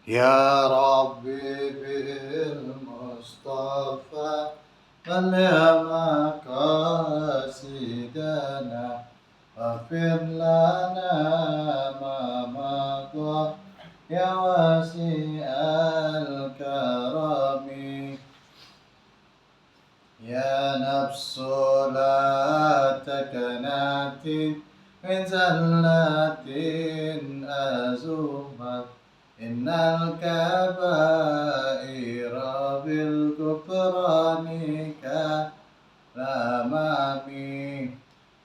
يا ربي بالمصطفى بلغ مقاصدنا واغفر لنا ما مضى يا واسع الكرم. يا نفس لا تكنتي من زلة أزمت إن الكبائر بالكفران كالأمام.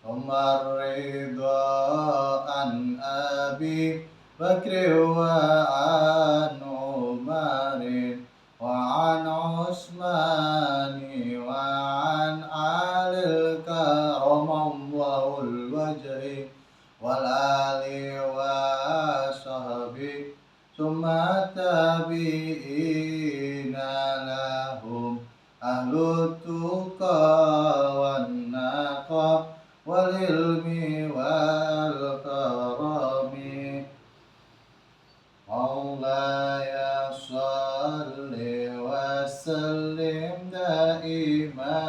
ثم الرضا عن أبي بكر وعن عمر وعن عثمان وعن علي الكرم الله الوجه والآل وصحبه ثم التابعين لهم أهل التقى والنقى والعلم والكرم. مولاي صل وسلم دائما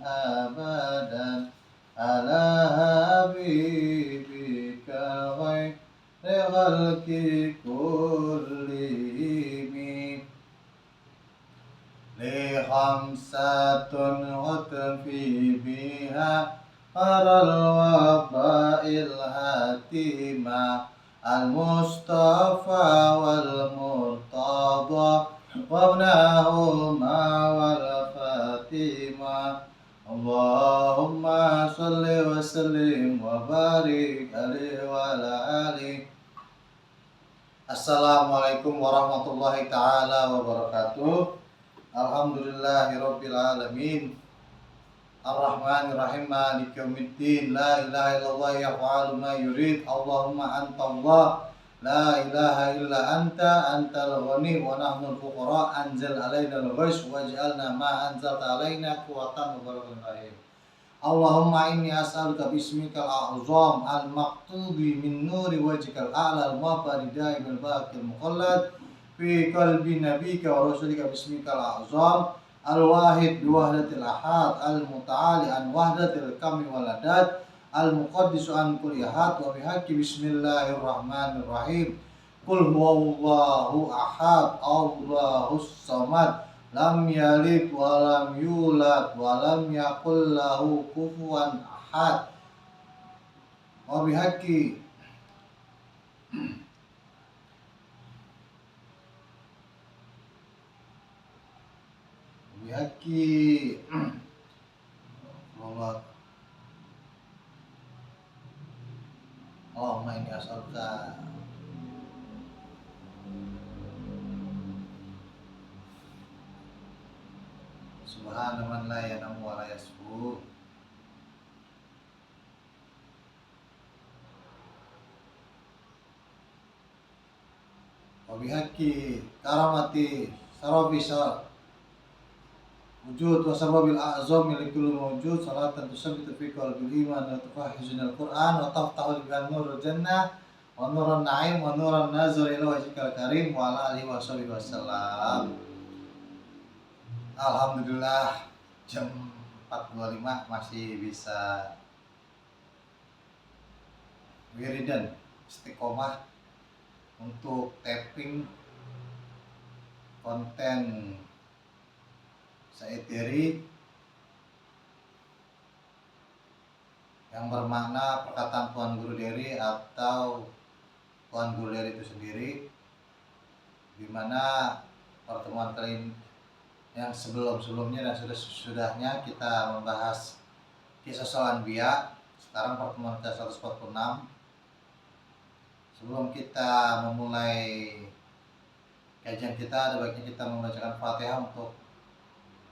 أبدا على حبيبك خير خلق كلهم. لي خمسة أطفي بها أرى الوباء الهاتمة المصطفى والمرتضى وابنهما والفاتمة. اللهم صل وسلم وبارك عليه وعلى آله. Assalamualaikum warahmatullahi taala wabarakatuh. Alhamdulillahirabbil alamin. Ar-Rahmanir-Rahim Maliki yaumiddin. La ilaha illallah yaf'alu ma yurid. Allahumma anta Allah la ilaha illa anta antal ghani wa nahnu al-fuqara anzil alaina al-ghais waj'alna ma anzalta alaina quwwatan wa barakatan alaihim. Allahumma inni as'aluka bismikal a'zam al-maktubi min nuri wajhikal a'la al-mabari daimil baqil muqallad fi qalbi nabika wa rasulika bismikal a'zam al-wahid biwahdatil ahad al-muta'ali an wahdatil kami waladat al-muqaddisu an kulli ahad wa bihaqqi bismillahirrahmanirrahim. Qul huwallahu ahad Allahus samad lam yalid wa lam yulad wa lam yakul lahu kufuwan ahad. Wa bihaqqi Allah. Allahumma inni as'aluka subhana man la yanamu wa la yasbu. Wa bihaqqi karamati sarabisa wujud wa sababil a'zam milikul mawjud salatan tusabbitu fi qalbil iman wa tufahhizunal Qur'an wa taftahu bihan nurul jannah wa nurun na'im wa nuran nazar ila wajhikal karim wa ala alihi wa sahbihi wasallam. Alhamdulillah jam 4.25 masih bisa wiridan istiqomah untuk tapping konten Saiteri yang bermakna perkataan Tuan Guru Dery atau Tuan Guru Dery itu sendiri, di mana pertemuan kali ini yang sebelumnya dan sudahnya kita membahas kisah Anbiya. Sekarang pertemuan ke-146. Sebelum kita memulai kajian kita, ada baiknya kita membacakan Fatihah untuk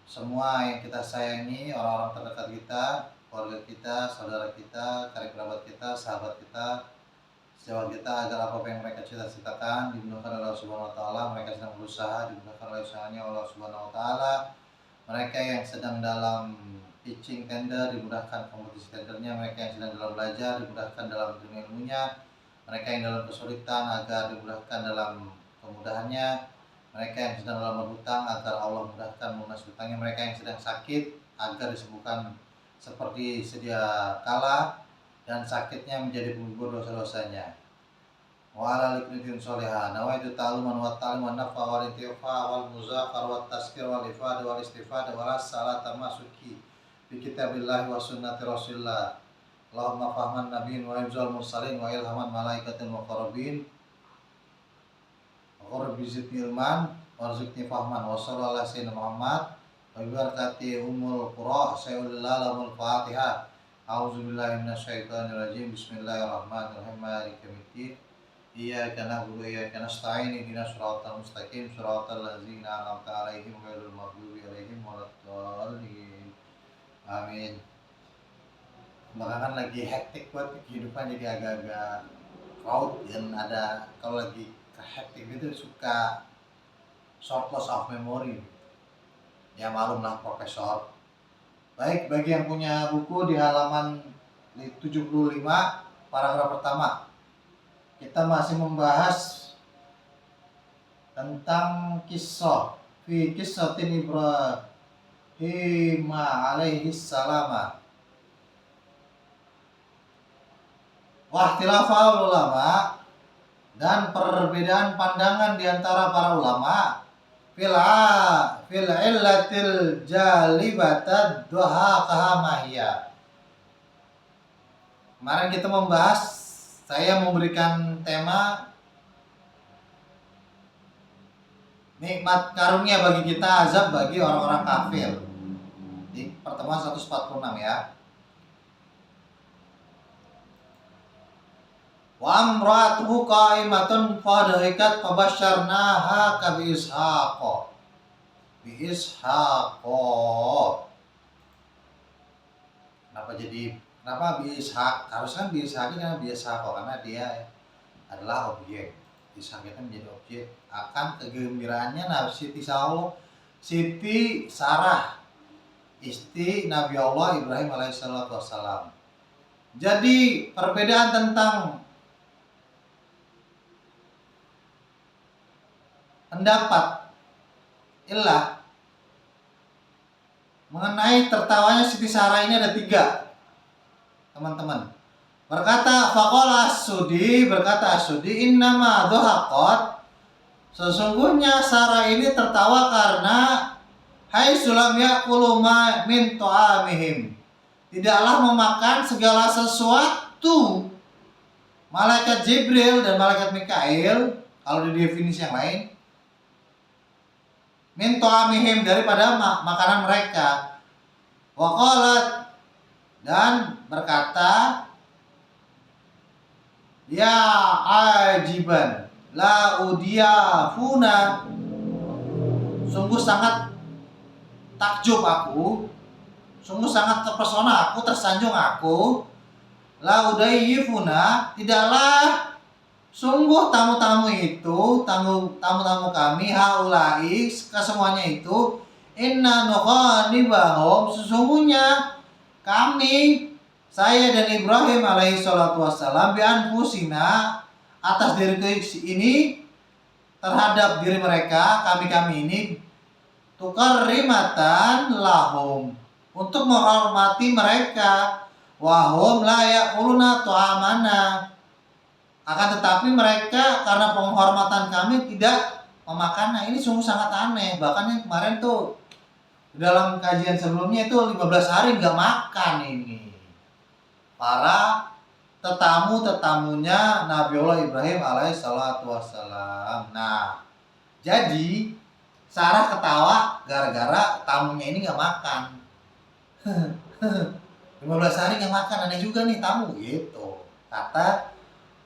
semua yang kita sayangi, orang-orang terdekat kita, keluarga kita, saudara kita, karib kerabat kita, sahabat kita, sejawat kita, agar apa yang mereka cita-citakan dimudahkan oleh Allah Subhanahu wa taala. Mereka sedang berusaha dimudahkan oleh usahanya Allah Subhanahu wa taala. Mereka yang sedang dalam pitching tender dimudahkan kompetisi tendernya. Mereka yang sedang dalam belajar dimudahkan dalam dunia ilmunya. Mereka yang dalam kesulitan agar dimudahkan dalam kemudahannya, mereka yang sedang dalam berhutang agar Allah mudahkan lunas hutangnya, mereka yang sedang sakit agar disembuhkan seperti sedia kala dan sakitnya menjadi penggugur dosa-dosanya. Wa ala liknitin sholihah nawaitu ta'aluman wa ta'lim wa nafa wal intifa wal muzakkar wa tazkir wal ifad wal istifad wal salata masuki bi kitabillah wa sunnati rasulillah. Allahumma fahman nabiyyin wa ibzal mursalin wa ilhaman malaikatil muqarrabin wa qurbi zidni ilman warzuqni fahman wa sallallahu alaihi Muhammad wa barakati umul qura sayyidul fatihah. A'udzubillahi minasyaitonir rajim. Bismillahirrahmanirrahim. Maliki yaumiddin. Iyyaka na'budu wa iyyaka nasta'in. Ihdinas siratal mustaqim, siratal ladzina an'amta 'alaihim ghairil maghdubi 'alaihim waladdallin. Amin. Belakangan lagi hektik buat kehidupan, jadi agak-agak crowd dan ada kalau lagi hektik gitu suka short loss of memory. Ya malum lah profesor. Baik, bagi yang punya buku di halaman 75 paragraf pertama, kita masih membahas tentang kisah fi kissatin Ibrahim alaihi salam. Wahtilafal ulama dan perbedaan pandangan di antara para ulama fil illatil jalibatad duha kahamahiyah. Kemarin kita membahas, saya memberikan tema nikmat karunia bagi kita, azab bagi orang-orang kafir di pertemuan 146 ya. Wa amratuhu qa'imatun fadhahikat fabasyarnaha ka bi Ishaq. Kenapa bi Ishaq? Harusnya bi Ishaq karena bi Ishaq karena dia adalah objek. Ishaq itu menjadi objek akan kegembiraannya Siti Sarah, istri Nabi Allah Ibrahim alaihissalam. Jadi perbedaan tentang pendapat ilah mengenai tertawanya Siti Sarah ini ada 3, teman-teman. Berkata As-Sudi, innama dhahaqat, sesungguhnya Sarah ini tertawa karena hai sulam ya'kulu ma min ta'amihim, tidaklah memakan segala sesuatu malaikat Jibril dan malaikat Mikail, kalau di definisi yang lain, min ta'amihim, daripada makanan mereka. Wa qalat, dan berkata, ya ajiban la udiyafuna, sungguh sangat takjub aku, sungguh sangat terpesona aku, tersanjung aku, la udayifuna, tidaklah sungguh tamu-tamu itu, tamu-tamu kami, haulai, kesemuanya itu, inna nuqanibahum, sesungguhnya kami, saya dan Ibrahim alaihi salatu wassalam, bi anfusina, atas diri ini, terhadap diri mereka, kami ini, tukarrimatan lahum, untuk menghormati mereka, wahum la ya'kuluna tu'amana, akan tetapi mereka karena penghormatan kami tidak memakan. Nah, ini sungguh sangat aneh. Bahkan yang kemarin tuh dalam kajian sebelumnya itu 15 hari nggak makan ini para tetamunya Nabi Allah Ibrahim alaihissalatu wassalam. Nah, jadi Sarah ketawa gara-gara tamunya ini nggak makan. 15 hari nggak makan, aneh juga nih tamu gitu, kata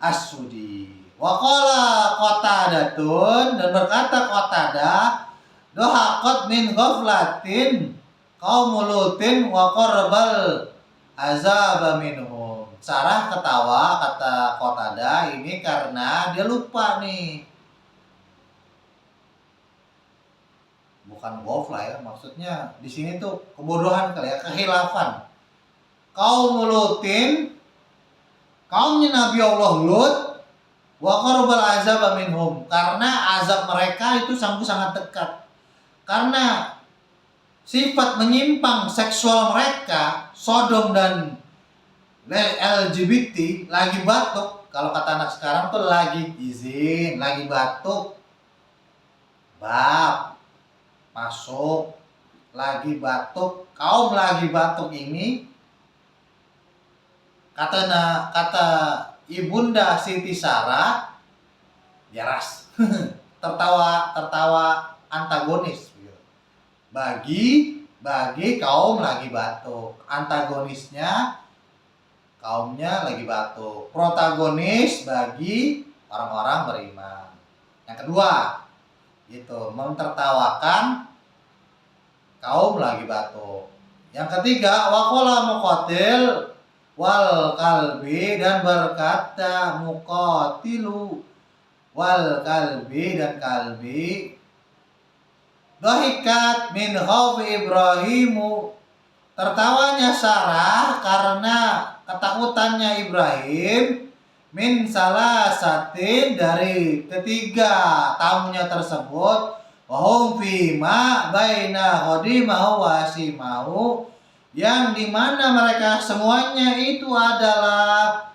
As-Sudi. Wa qala Qatadatun, dan berkata Qatadah, dohaqat min ghaflatin qaumul Lutin wa qarbal azaba minhum. Sarah ketawa, kata Qatadah, ini karena dia lupa nih. Bukan ghaflah ya, maksudnya di sini tuh kebodohan kali ya, kehilafan. Qaumul Lutin, kaumnya Nabi Allah Lut, wa qarabal azab minhum, karena azab mereka itu sangat dekat. Karena sifat menyimpang seksual mereka, Sodom dan LGBT, lagi batuk. Kalau kata anak sekarang tuh lagi izin, lagi batuk, bab masuk, lagi batuk. Kaum lagi batuk ini, kata Ibunda Siti Sarah, Yaras, tertawa antagonis bagi kaum lagi batuk. Antagonisnya kaumnya lagi batuk, protagonis bagi orang-orang beriman. Yang kedua, gitu, mentertawakan kaum lagi batuk. Yang ketiga, waqala muqatil wal kalbi, dan berkata muqatilu wal kalbi dan kalbi, dhahikat min khawfi Ibrahimu, tertawanya Sarah karena ketakutannya Ibrahim, min salasatin, dari ketiga tamunya tersebut, wahum fima baina khadimahu wa simahu, yang dimana mereka semuanya itu adalah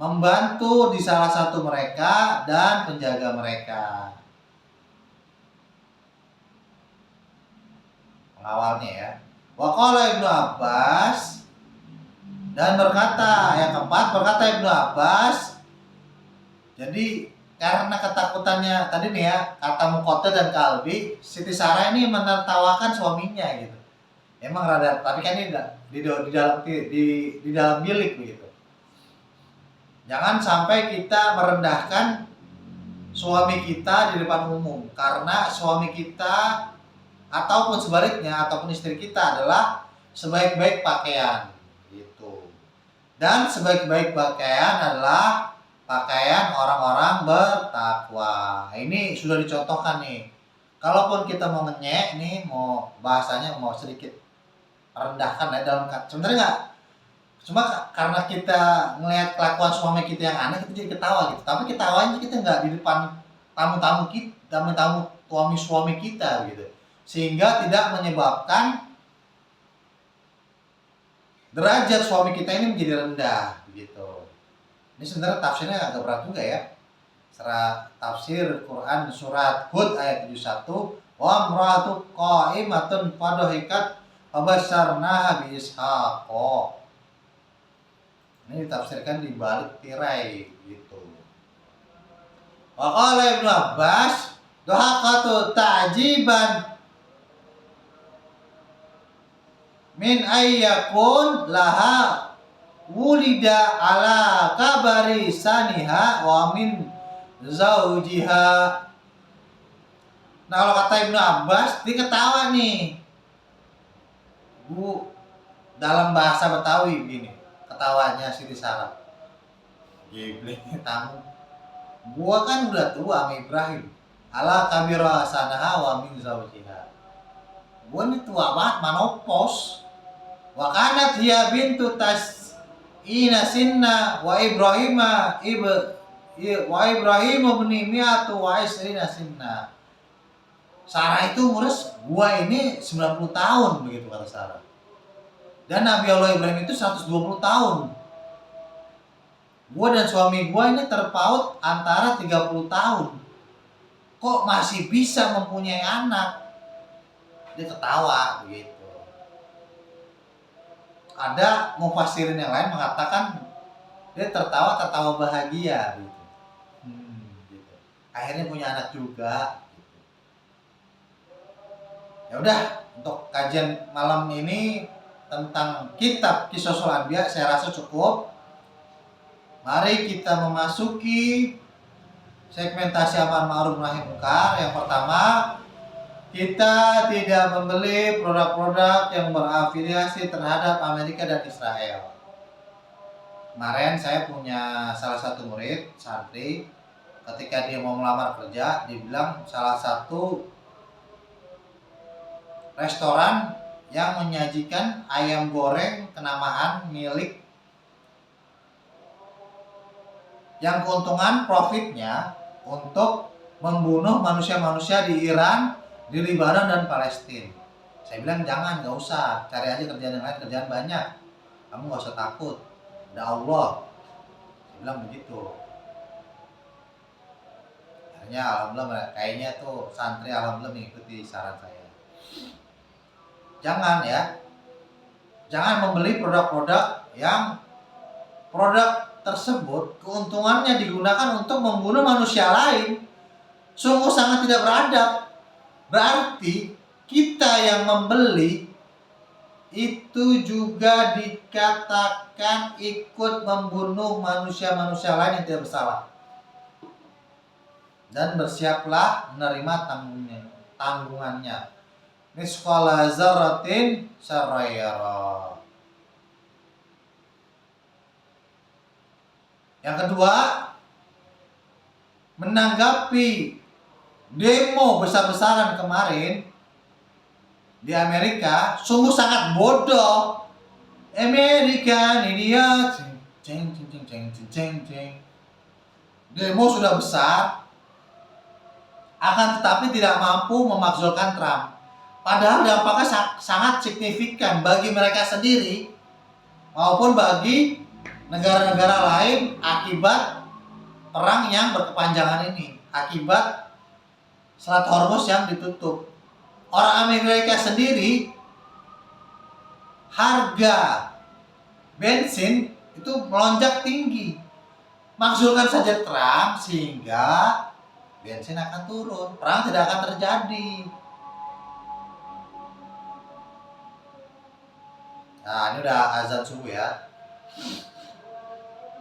membantu di salah satu mereka dan penjaga mereka, pengawalnya ya. Wa qala Ibnu Abbas, dan berkata, yang keempat, berkata Ibnu Abbas, jadi karena ketakutannya tadi nih ya, kata muqatil dan kalbi, Siti Sarah ini menertawakan suaminya gitu. Emang rada, tapi kan ini di dalam bilik begitu. Jangan sampai kita merendahkan suami kita di depan umum, karena suami kita ataupun sebaliknya, ataupun istri kita adalah sebaik-baik pakaian gitu. Dan sebaik-baik pakaian adalah pakaian orang-orang bertakwa. Ini sudah dicontohkan nih. Kalaupun kita mau ngenyek nih, mau bahasanya mau sedikit rendahkan ya dalam, sebenarnya nggak, cuma karena kita ngelihat kelakuan suami kita yang aneh, kita jadi ketawa gitu. Tapi ketawanya kita nggak di depan tamu-tamu kita, tamu suami kita gitu, sehingga tidak menyebabkan derajat suami kita ini menjadi rendah gitu. Ini sebenarnya tafsirnya agak berat juga ya. Secara tafsir Quran surat Hud ayat 71, wa imra'atu qa'imatun fadhahikat fabasyarnaha bi Ishaq. Ini ditafsirkan di balik tirai gitu. Wa qala Ibnu Abbas, dhahaqatu ta'jiban min ayyakun laha wulida ala kabari saniha wa min zaujiha. Nah, kalau kata Ibnu Abbas, dia ketawa nih. Bu, dalam bahasa Betawi begini, ketawanya Siti Sarah. Geblek tamu. Gua kan udah tua sama Ibrahim. Ala kabira sanaha wa min zaujiha. Gua ini tua banget, manopos. Wa kanat hiya bintu tas'ina sinna wa Ibrahim ibni mi'atu wa isrina sinna. Sarah itu umurnya, gua ini 90 tahun begitu kata Sarah. Dan Nabi Allah Ibrahim itu 120 tahun. Gua dan suami gua ini terpaut antara 30 tahun. Kok masih bisa mempunyai anak? Dia ketawa begitu. Ada mufassirin yang lain mengatakan dia tertawa bahagia gitu. Gitu. Akhirnya punya anak juga. Gitu. Ya udah, untuk kajian malam ini tentang kitab Qisasul Anbiya saya rasa cukup. Mari kita memasuki segmentasi amar ma'ruf nahi munkar. Yang pertama, kita tidak membeli produk-produk yang berafiliasi terhadap Amerika dan Israel. Kemarin saya punya salah satu murid, santri, ketika dia mau melamar kerja, dibilang salah satu restoran yang menyajikan ayam goreng kenamaan milik yang keuntungan profitnya untuk membunuh manusia-manusia di Iran, di Lebanon dan Palestina. Saya bilang jangan, nggak usah, cari aja kerjaan yang lain, kerjaan banyak, kamu nggak usah takut, ada Allah. Saya bilang begitu. Akhirnya alhamdulillah kayaknya tuh santri alhamdulillah mengikuti saran saya. Jangan ya, jangan membeli produk-produk yang produk tersebut keuntungannya digunakan untuk membunuh manusia lain. Sungguh sangat tidak beradab. Berarti kita yang membeli itu juga dikatakan ikut membunuh manusia-manusia lain yang tidak bersalah. Dan bersiaplah menerima tanggungannya. Misqala dzarratin syarra. Yang kedua, menanggapi demo besar-besaran kemarin di Amerika, sungguh sangat bodoh. Amerika ini dia, demo sudah besar, akan tetapi tidak mampu memakzulkan Trump. Padahal dampaknya sangat signifikan bagi mereka sendiri maupun bagi negara-negara lain akibat perang yang berkepanjangan ini, akibat Selat Hormuz yang ditutup. Orang Amerika sendiri harga bensin itu melonjak tinggi. Maksudkan saja Trump sehingga bensin akan turun, perang tidak akan terjadi. Nah, ini udah azan subuh ya.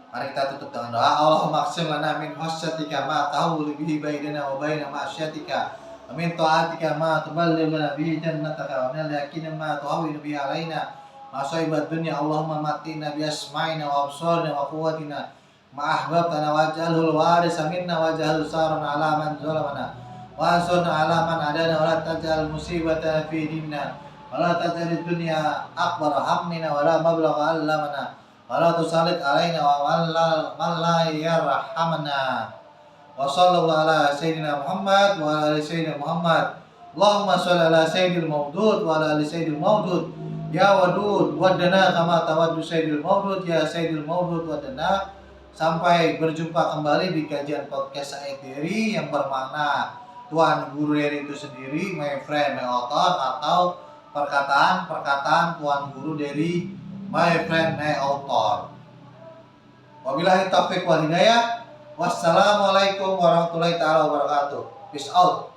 Mari kita tutup dengan doa. Allahumma qsim lana min khasyatika ma tahulu bihi bainana wa baina ma'syatika wa min ta'atika ma tuballighuna bihi jannataka wa min al-yaqini ma tuhawwinu bihi alaina masaibat dunya. Allahumma matina bi asma'ina wa absarina wa quwwatina ma ahbabtana waj'alhu al-warisa minna waj'al sarana ala man zalamana wa ansurna ala man adana wa la taj'al musibatana fi dinina wa la taj'al ad-dunya akbar hammina wa la mablagha ilmina wala tusallit alaina wa man la yarhamna. Wa sallallahu ala sayyidina Muhammad wa ala sayyidina Muhammad. Allahumma shalli ala sayyidil mawdud wa ala ali sayyidil mawdud. Ya wadud wadana kama tawaddu sayyidil mawdud ya sayyidil mawdud wadana. Sampai berjumpa kembali di kajian podcast Said Dery yang bermakna Tuan Guru Dery itu sendiri, my friend, my author, atau perkataan-perkataan Tuan Guru Dery, my friend, my author. Wabillahi taufiq wal hidayah. Wassalamualaikum warahmatullahi taala wabarakatuh. Peace out.